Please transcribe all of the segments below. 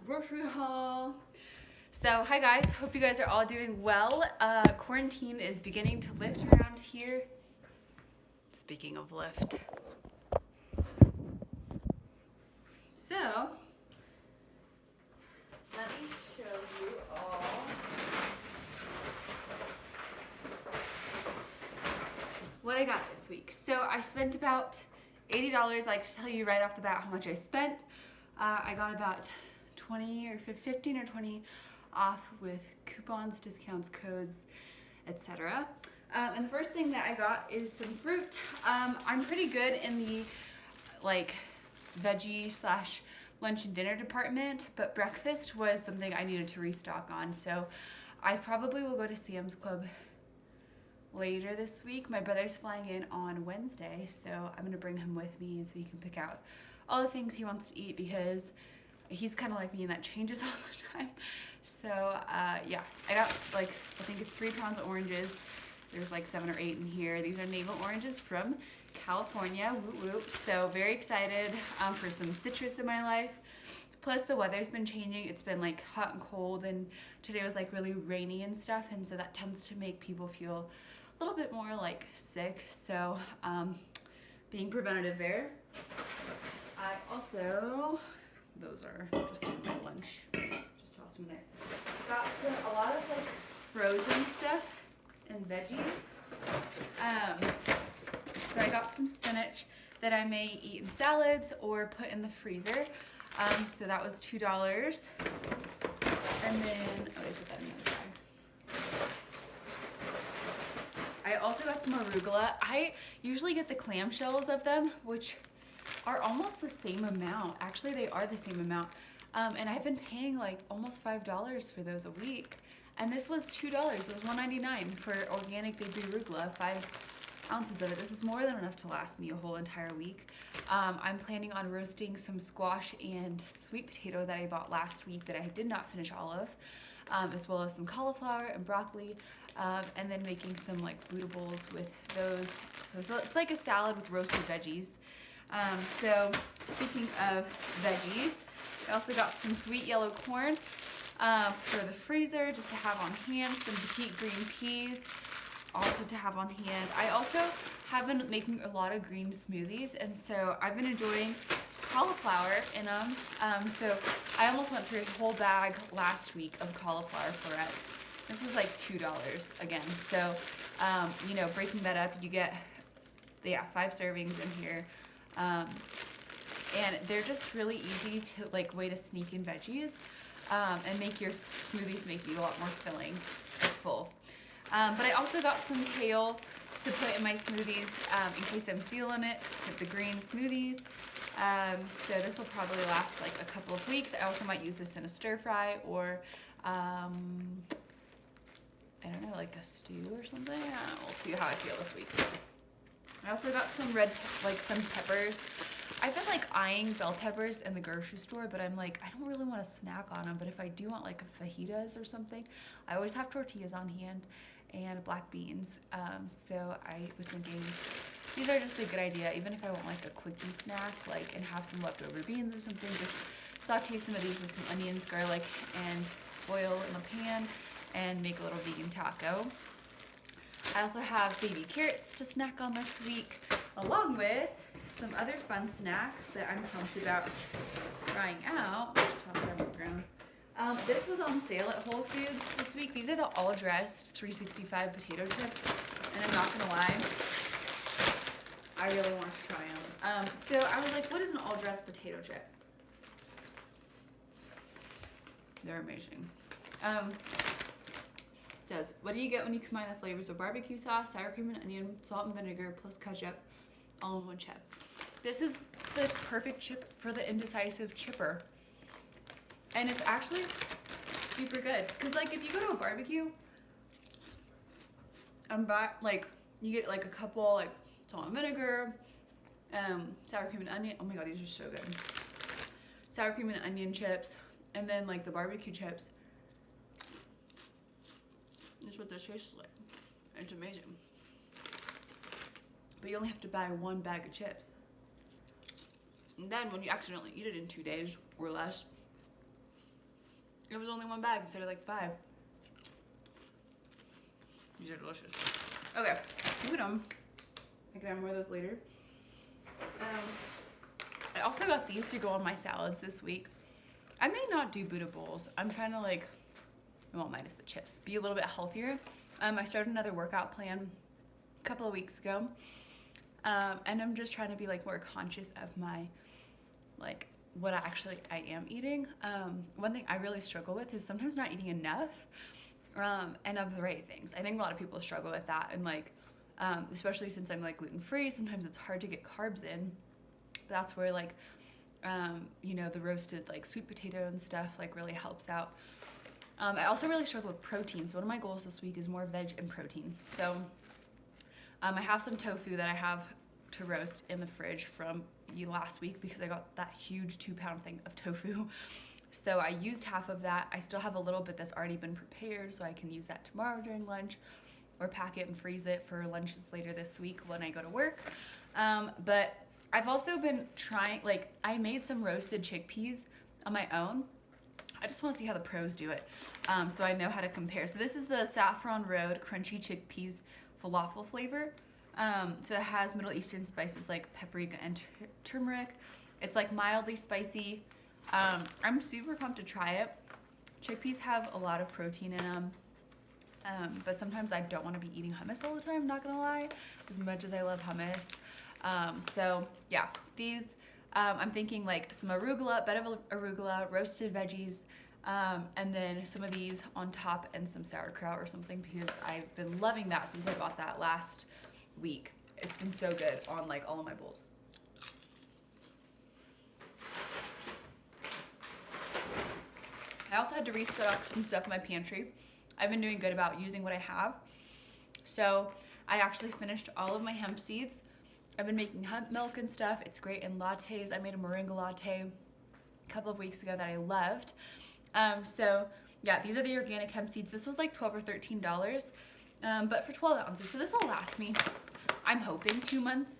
Grocery haul. So, hi guys, hope you guys are all doing well. Quarantine is beginning to lift around here. Speaking of lift. So, let me show you all what I got this week. So, I spent about $80. I like to tell you right off the bat how much I spent. I got about 20 or 15 or 20 off with coupons, discounts, codes, etc. And the first thing that I got is some fruit. I'm pretty good in the like veggie slash lunch and dinner department, but breakfast was something I needed to restock on. So I probably will go to Sam's Club later this week. My brother's flying in on Wednesday, so I'm gonna bring him with me so he can pick out all the things he wants to eat because he's kind of like me and that changes all the time. So yeah, I got like, I think it's 3 pounds of oranges. There's like 7 or 8 in here. These are navel oranges from California, whoop whoop. So very excited for some citrus in my life. Plus the weather's been changing. It's been like hot and cold, and today was like really rainy and stuff, and so that tends to make people feel a little bit more like sick. So being preventative there. I also, those are just my lunch, just tossed them there. Got a lot of like frozen stuff and veggies. So I got some spinach that I may eat in salads or put in the freezer. So that was $2. And then, oh, I put that in the other bag. I also got some arugula. I usually get the clamshells of them, which are almost the same amount. Actually, they are the same amount. And I've been paying like almost $5 for those a week. And this was $2. It was $1.99 for organic baby arugula, 5 ounces of it. This is more than enough to last me a whole entire week. I'm planning on roasting some squash and sweet potato that I bought last week that I did not finish all of, as well as some cauliflower and broccoli, and then making some like Buddha bowls with those. So it's like a salad with roasted veggies. So speaking of veggies, I also got some sweet yellow corn for the freezer just to have on hand, some petite green peas also to have on hand. I also have been making a lot of green smoothies, and so I've been enjoying cauliflower in them. So I almost went through a whole bag last week of cauliflower florets. This was like $2 again. So, you know, breaking that up, you get, 5 servings in here. And they're just really easy to like way to sneak in veggies and make your smoothies make you a lot more filling and full. But I also got some kale to put in my smoothies in case I'm feeling it with the green smoothies. So this will probably last like a couple of weeks. I also might use this in a stir fry or I don't know, like a stew or something. We'll see how I feel this week. I also got some some peppers. I've been like eyeing bell peppers in the grocery store, but I'm like, I don't really want to snack on them. But if I do want like a fajitas or something, I always have tortillas on hand and black beans. So I was thinking these are just a good idea, even if I want like a quickie snack, like and have some leftover beans or something. Just saute some of these with some onions, garlic, and oil in the pan, and make a little vegan taco. I also have baby carrots to snack on this week, along with some other fun snacks that I'm pumped about trying out. Toss that on the ground. This was on sale at Whole Foods this week. These are the all-dressed 365 potato chips, and I'm not gonna lie, I really want to try them. So I was like, what is an all-dressed potato chip? They're amazing. Says, what do you get when you combine the flavors of barbecue sauce, sour cream and onion, salt and vinegar, plus ketchup, all in one chip? This is the perfect chip for the indecisive chipper. And it's actually super good. Cause like if you go to a barbecue and buy, like you get like a couple like salt and vinegar, sour cream and onion. Oh my God, these are so good. Sour cream and onion chips, and then like the barbecue chips. That's what this tastes like. It's amazing. But you only have to buy 1 bag of chips. And then when you accidentally eat it in 2 days or less, it was only 1 bag instead of like 5. These are delicious. Okay, moving on. I can have more of those later. I also got these to go on my salads this week. I may not do Buddha bowls. I'm trying to like, well, minus the chips, be a little bit healthier. I started another workout plan a couple of weeks ago. And I'm just trying to be like more conscious of my, like what I am eating. One thing I really struggle with is sometimes not eating enough, and of the right things. I think a lot of people struggle with that, and like, especially since I'm like gluten-free, sometimes it's hard to get carbs in. That's where like, you know, the roasted like sweet potato and stuff like really helps out. I also really struggle with protein. So one of my goals this week is more veg and protein. So I have some tofu that I have to roast in the fridge from last week because I got that huge 2-pound thing of tofu. So I used half of that. I still have a little bit that's already been prepared, so I can use that tomorrow during lunch or pack it and freeze it for lunches later this week when I go to work. But I've also been trying, like I made some roasted chickpeas on my own. I just want to see how the pros do it, so I know how to compare. So this is the Saffron Road Crunchy Chickpeas Falafel flavor. So it has Middle Eastern spices like paprika and turmeric. It's like mildly spicy. I'm super pumped to try it. Chickpeas have a lot of protein in them, but sometimes I don't want to be eating hummus all the time, not gonna lie, as much as I love hummus. So yeah, these, I'm thinking like some arugula, bed of arugula, roasted veggies, and then some of these on top and some sauerkraut or something, because I've been loving that since I bought that last week. It's been so good on like all of my bowls. I also had to restock some stuff in my pantry. I've been doing good about using what I have. So I actually finished all of my hemp seeds. I've been making hemp milk and stuff. It's great in lattes. I made a moringa latte a couple of weeks ago that I loved. So yeah, these are the organic hemp seeds. This was like $12 or $13, but for 12 ounces. So this will last me, I'm hoping, 2 months.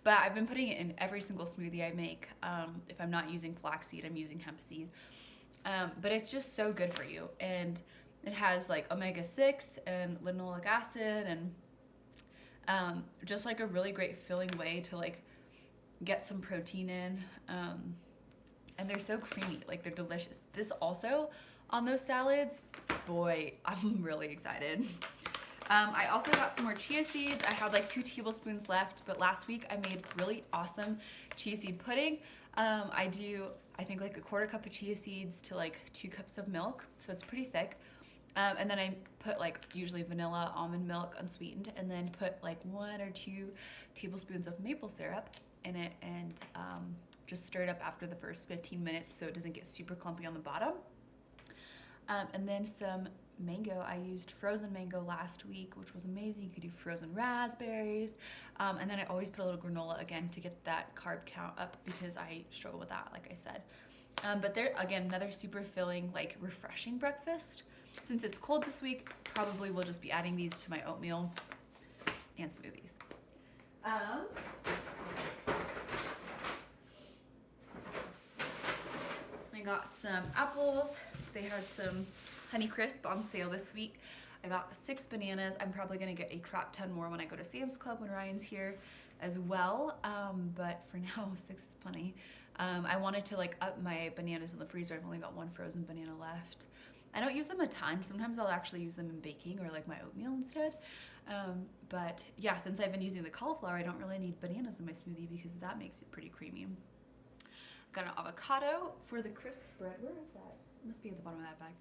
But I've been putting it in every single smoothie I make. If I'm not using flaxseed, I'm using hemp seed. But it's just so good for you. And it has like omega-6 and linoleic acid, and just like a really great filling way to like get some protein in. And they're so creamy, like they're delicious. This also on those salads, boy, I'm really excited. I also got some more chia seeds. I had like 2 tablespoons left, but last week I made really awesome chia seed pudding. I think like a 1/4 cup of chia seeds to like 2 cups of milk, so it's pretty thick. And then I put like usually vanilla, almond milk, unsweetened, and then put like 1 or 2 tablespoons of maple syrup in it, and just stir it up after the first 15 minutes so it doesn't get super clumpy on the bottom. And then some mango. I used frozen mango last week, which was amazing. You could do frozen raspberries. And then I always put a little granola again to get that carb count up because I struggle with that, like I said. But they're, again, another super filling, like refreshing breakfast. Since it's cold this week, probably will just be adding these to my oatmeal and smoothies. I got some apples. They had some Honey Crisp on sale this week. I got 6 bananas. I'm probably gonna get a crap ton more when I go to Sam's Club when Ryan's here as well. But for now, 6 is plenty. I wanted to like up my bananas in the freezer. I've only got 1 frozen banana left. I don't use them a ton. Sometimes I'll actually use them in baking or like my oatmeal instead. But yeah, since I've been using the cauliflower, I don't really need bananas in my smoothie because that makes it pretty creamy. Got an avocado for the crisp bread. Where is that? It must be at the bottom of that bag.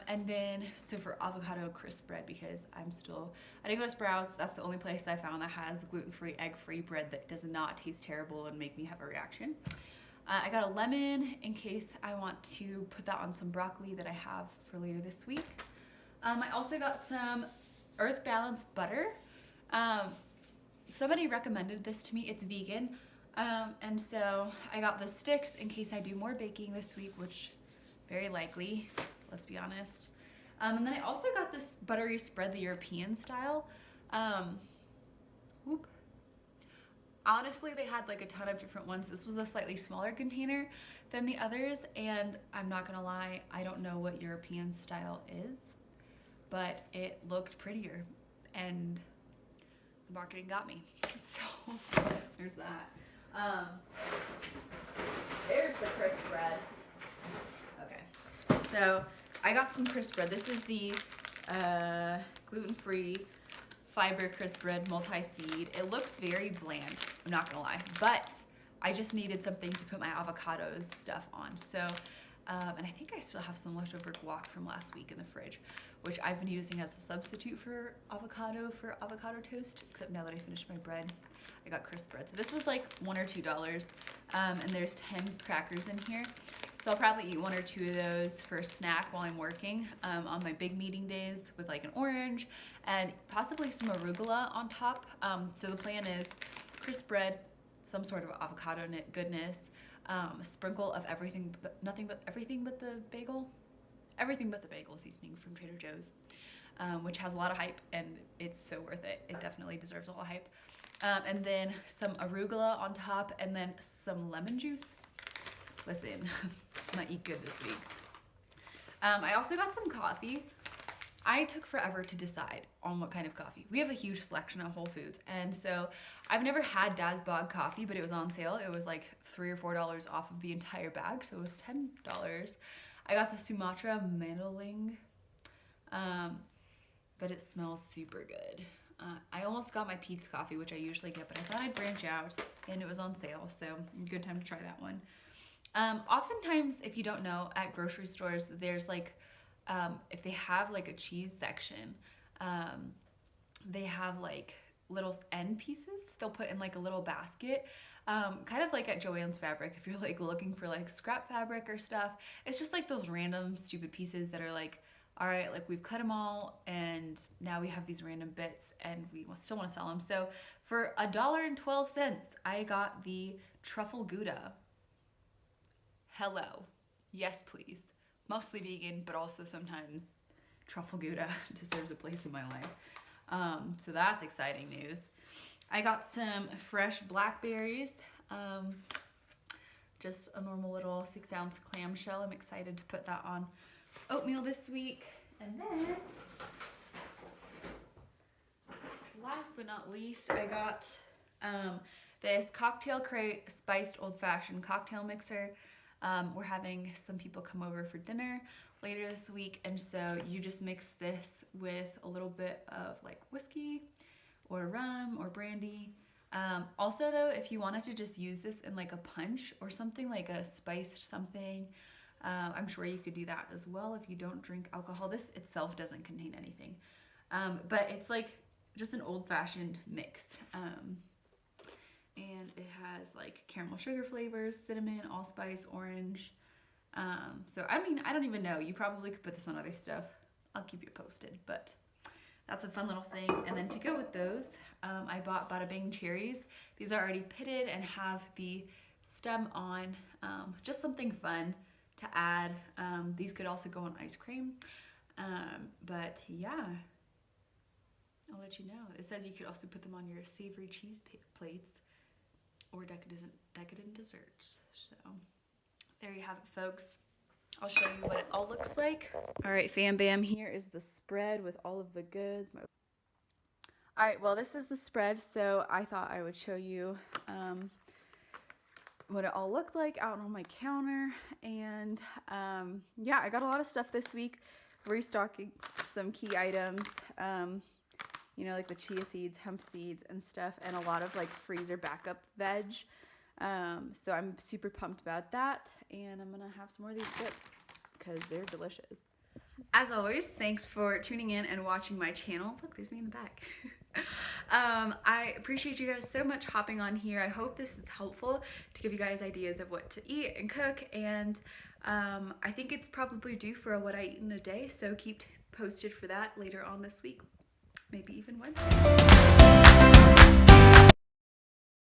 And then, so for avocado crisp bread, because I didn't go to Sprouts. That's the only place I found that has gluten-free, egg-free bread that does not taste terrible and make me have a reaction. I got a lemon in case I want to put that on some broccoli that I have for later this week. I also got some Earth Balance butter. Somebody recommended this to me. It's vegan. And so I got the sticks in case I do more baking this week, which very likely, let's be honest. And then I also got this buttery spread, the European style. Honestly, they had like a ton of different ones. This was a slightly smaller container than the others, and I'm not gonna lie, I don't know what European style is, but it looked prettier, and the marketing got me. So there's that. There's the crisp bread. Okay, so I got some crisp bread. This is the gluten-free fiber crisp bread multi-seed. It looks very bland, I'm not gonna lie, but I just needed something to put my avocados stuff on. So, and I think I still have some leftover guac from last week in the fridge, which I've been using as a substitute for avocado toast, except now that I finished my bread, I got crisp bread. So this was like $1 or $2, and there's 10 crackers in here. So I'll probably eat 1 or 2 of those for a snack while I'm working on my big meeting days with like an orange and possibly some arugula on top. So the plan is crisp bread, some sort of avocado goodness, a sprinkle of everything but everything but the bagel seasoning from Trader Joe's, which has a lot of hype and it's so worth it. It definitely deserves a lot of hype. And then some arugula on top, and then some lemon juice. Listen, I'm gonna eat good this week. I also got some coffee. I took forever to decide on what kind of coffee. We have a huge selection at Whole Foods, and so I've never had Dazbog coffee, but it was on sale. It was like $3 or $4 off of the entire bag, so it was $10. I got the Sumatra Mandeling, but it smells super good. I almost got my Peet's coffee, which I usually get, but I thought I'd branch out, and it was on sale, so good time to try that one. Oftentimes, if you don't know, at grocery stores, there's like, if they have like a cheese section, they have like little end pieces they'll put in like a little basket, kind of like at Joann's Fabric. If you're like looking for like scrap fabric or stuff, it's just like those random stupid pieces that are like, all right, like we've cut them all and now we have these random bits and we still want to sell them. So for $1.12, I got the truffle Gouda. Hello. Yes, please. Mostly vegan, but also sometimes truffle Gouda deserves a place in my life. So that's exciting news. I got some fresh blackberries. Just a normal little 6-ounce clamshell. I'm excited to put that on oatmeal this week. And then, last but not least, I got this Cocktail Crate Spiced Old Fashioned Cocktail Mixer. We're having some people come over for dinner later this week, and so you just mix this with a little bit of like whiskey or rum or brandy. Also though, if you wanted to just use this in like a punch or something, like a spiced something, I'm sure you could do that as well if you don't drink alcohol. This itself doesn't contain anything, but it's like just an old-fashioned mix. And it has like caramel sugar flavors, cinnamon, allspice, orange. So I mean, I don't even know. You probably could put this on other stuff. I'll keep you posted, but that's a fun little thing. And then to go with those, I bought Bada Bing cherries. These are already pitted and have the stem on. Just something fun to add. These could also go on ice cream. But yeah, I'll let you know. It says you could also put them on your savory cheese plates or decadent desserts. So there you have it, folks. I'll show you what it all looks like. All right, fam bam, here is the spread with all of the goods. All right, well, this is the spread, so I thought I would show you what it all looked like out on my counter. And yeah, I got a lot of stuff this week, restocking some key items, you know, like the chia seeds, hemp seeds and stuff, and a lot of like freezer backup veg. So I'm super pumped about that, and I'm gonna have some more of these dips because they're delicious. As always, thanks for tuning in and watching my channel. Look, there's me in the back. I appreciate you guys so much hopping on here. I hope this is helpful to give you guys ideas of what to eat and cook, and I think it's probably due for what I eat in a day, so keep posted for that later on this week, maybe even Wednesday.